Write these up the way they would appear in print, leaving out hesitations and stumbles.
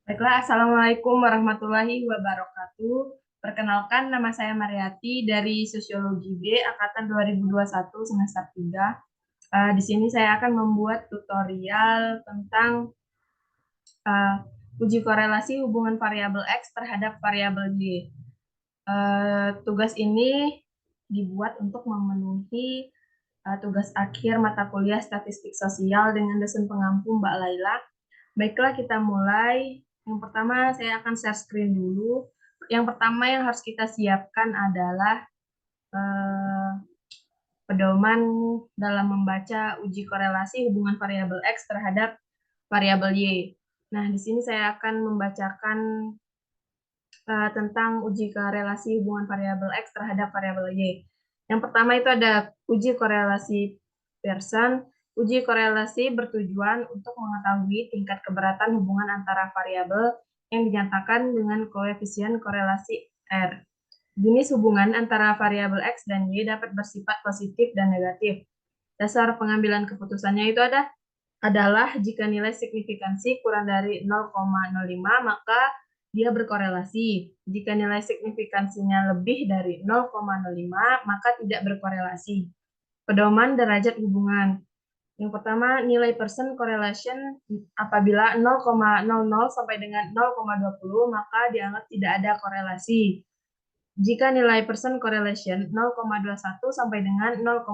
Baiklah, Assalamualaikum warahmatullahi wabarakatuh. Perkenalkan, nama saya Mariati dari Sosiologi B, Angkatan 2021 semester 3. Di sini saya akan membuat tutorial tentang eh, uji korelasi hubungan variabel X terhadap variabel Y. Tugas ini dibuat untuk memenuhi tugas akhir mata kuliah Statistik Sosial dengan dosen pengampu Mbak Laila. Baiklah, kita mulai. Yang pertama, saya akan share screen dulu. Yang pertama yang harus kita siapkan adalah eh, pedoman dalam membaca uji korelasi hubungan variabel X terhadap variabel Y. Nah, di sini saya akan membacakan tentang uji korelasi hubungan variabel X terhadap variabel Y. Yang pertama itu ada uji korelasi Pearson. Uji korelasi bertujuan untuk mengetahui tingkat keberatan hubungan antara variabel yang dinyatakan dengan koefisien korelasi R. Jenis hubungan antara variabel X dan Y dapat bersifat positif dan negatif. Dasar pengambilan keputusannya itu adalah jika nilai signifikansi kurang dari 0,05 maka dia berkorelasi. Jika nilai signifikansinya lebih dari 0,05 maka tidak berkorelasi. Pedoman derajat hubungan. Yang pertama, nilai Pearson correlation apabila 0,00 sampai dengan 0,20 maka dianggap tidak ada korelasi. Jika nilai Pearson correlation 0,21 sampai dengan 0,40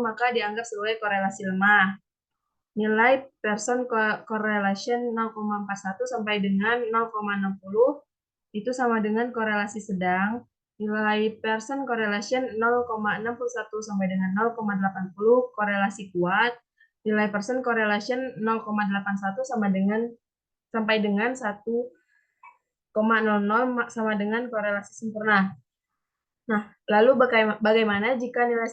maka dianggap sebagai korelasi lemah. Nilai Pearson correlation 0,41 sampai dengan 0,60 itu sama dengan korelasi sedang. Nilai Pearson correlation 0,61 sampai dengan 0,80 korelasi kuat. Nilai Pearson correlation 0,81 sampai dengan 1,00 sama dengan korelasi sempurna. Nah, lalu bagaimana jika nilai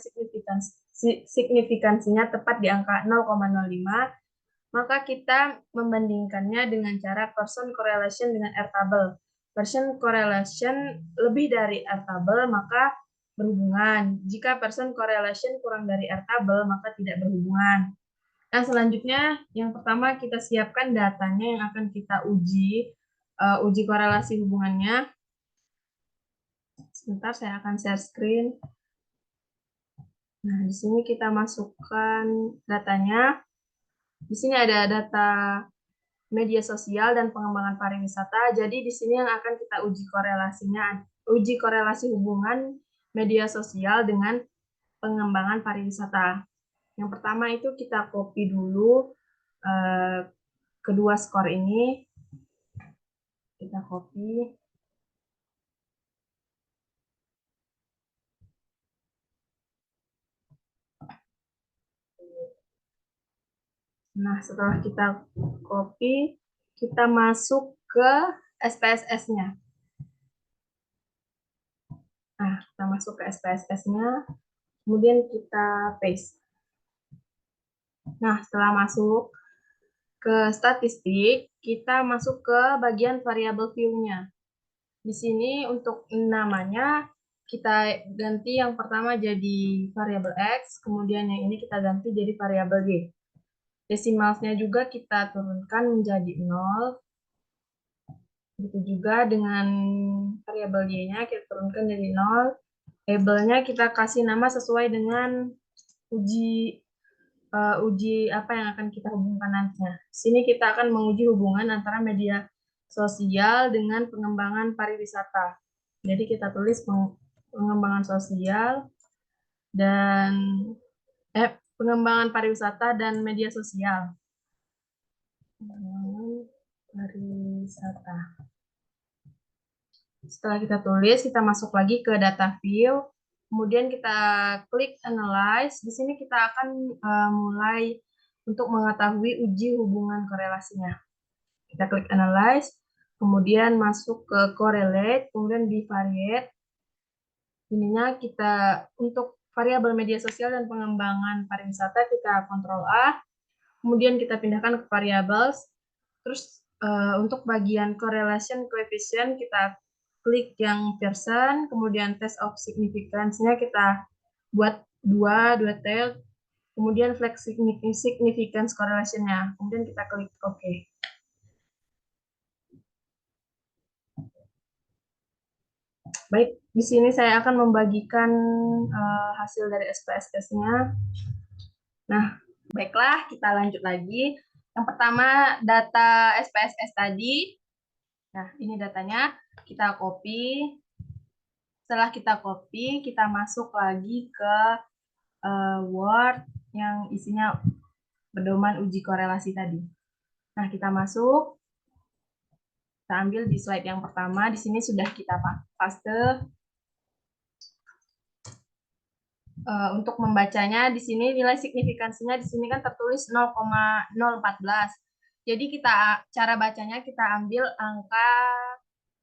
signifikansinya tepat di angka 0,05? Maka kita membandingkannya dengan cara Pearson correlation dengan R-table. Pearson correlation lebih dari R-table, maka berhubungan. Jika Pearson correlation kurang dari R-table, maka tidak berhubungan. Nah, selanjutnya, yang pertama kita siapkan datanya yang akan kita uji korelasi hubungannya. Sebentar, saya akan share screen. Nah, di sini kita masukkan datanya. Di sini ada data media sosial dan pengembangan pariwisata. Jadi di sini yang akan kita uji korelasi hubungan media sosial dengan pengembangan pariwisata. Yang pertama itu kita copy dulu eh, kedua skor ini. Kita copy. Nah, setelah kita copy, kita masuk ke SPSS-nya. Nah, kita masuk ke SPSS-nya, kemudian kita paste. Nah, setelah masuk ke statistik, kita masuk ke bagian variabel view-nya. Di sini untuk namanya kita ganti yang pertama jadi variabel X, kemudian yang ini kita ganti jadi variabel Y. Desimalnya juga kita turunkan menjadi 0. Begitu juga dengan variabel Y-nya kita turunkan jadi 0. Labelnya kita kasih nama sesuai dengan uji apa yang akan kita hubungkan nantinya. Sini kita akan menguji hubungan antara media sosial dengan pengembangan pariwisata. Jadi kita tulis pengembangan sosial dan pengembangan pariwisata dan media sosial. Pariwisata. Setelah kita tulis, kita masuk lagi ke data view. Kemudian kita klik analyze. Di sini kita akan mulai untuk mengetahui uji hubungan korelasinya. Kita klik analyze, kemudian masuk ke correlate, kemudian bivariate. Ininya kita untuk variabel media sosial dan pengembangan pariwisata kita Ctrl A, kemudian kita pindahkan ke variables. Terus untuk bagian correlation coefficient kita klik yang Pearson, kemudian test of significance-nya kita buat dua tail, kemudian flex significance correlation-nya, kemudian kita klik OK. Baik, di sini saya akan membagikan hasil dari SPSS-nya. Nah, baiklah, kita lanjut lagi. Yang pertama, data SPSS tadi. Nah, ini datanya. Kita copy. Setelah kita copy, kita masuk lagi ke Word yang isinya pedoman uji korelasi tadi. Nah, kita masuk. Kita ambil di slide yang pertama. Di sini sudah kita paste. Untuk membacanya di sini nilai signifikansinya di sini kan tertulis 0,014. Jadi cara bacanya kita ambil angka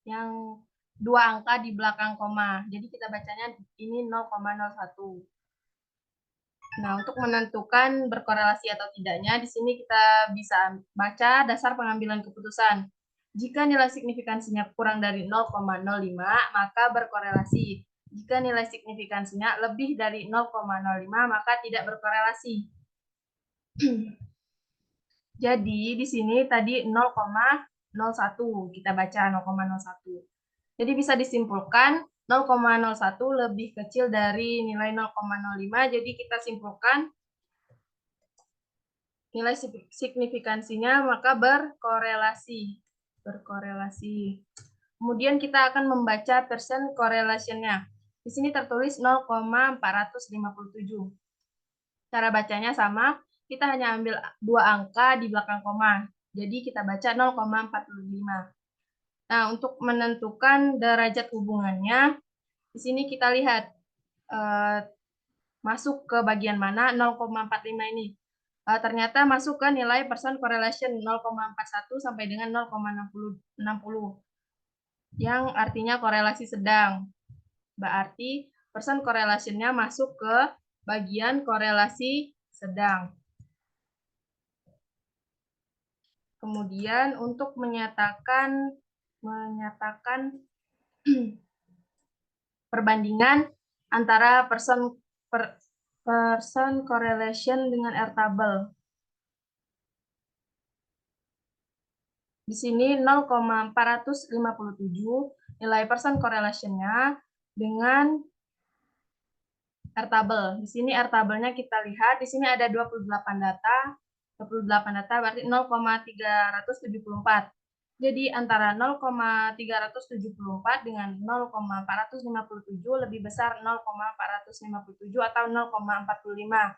yang 2 angka di belakang koma. Jadi kita bacanya ini 0,01. Nah, untuk menentukan berkorelasi atau tidaknya di sini kita bisa baca dasar pengambilan keputusan. Jika nilai signifikansinya kurang dari 0,05 maka berkorelasi. Jika nilai signifikansinya lebih dari 0,05 maka tidak berkorelasi. Jadi di sini tadi 0,01 kita baca 0,01. Jadi bisa disimpulkan 0,01 lebih kecil dari nilai 0,05. Jadi kita simpulkan nilai signifikansinya maka berkorelasi. Kemudian kita akan membaca persen correlation-nya. Di sini tertulis 0,457. Cara bacanya sama, kita hanya ambil 2 angka di belakang koma. Jadi kita baca 0,45. Nah, untuk menentukan derajat hubungannya, di sini kita lihat masuk ke bagian mana 0,45 ini. Ternyata masuk ke nilai percent correlation 0,41 sampai dengan 0,60 yang artinya korelasi sedang. Berarti percent correlation-nya masuk ke bagian korelasi sedang. Kemudian untuk menyatakan perbandingan antara percent correlation dengan R-table. Di sini 0,457 nilai percent correlation-nya dengan R-table. Di sini R-table-nya kita lihat, di sini ada 28 data. 28 data berarti 0,374. Jadi antara 0,374 dengan 0,457 lebih besar 0,457 atau 0,45.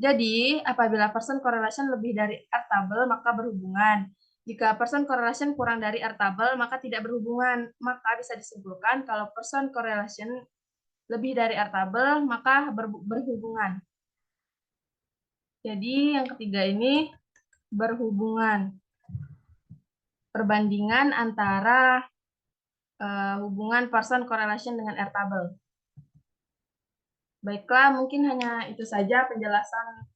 Jadi, apabila percent correlation lebih dari R-table, maka berhubungan. Jika percent correlation kurang dari R-table, maka tidak berhubungan. Maka bisa disimpulkan kalau percent correlation lebih dari R-table, maka berhubungan. Jadi, yang ketiga ini berhubungan. Perbandingan antara hubungan percent correlation dengan R-table. Baiklah, mungkin hanya itu saja penjelasan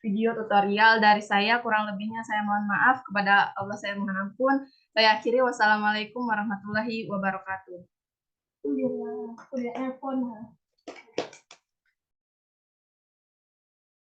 video tutorial dari saya. Kurang lebihnya saya mohon maaf. Kepada Allah saya mohon ampun. Saya akhiri. Wassalamualaikum warahmatullahi wabarakatuh. Udah iPhone.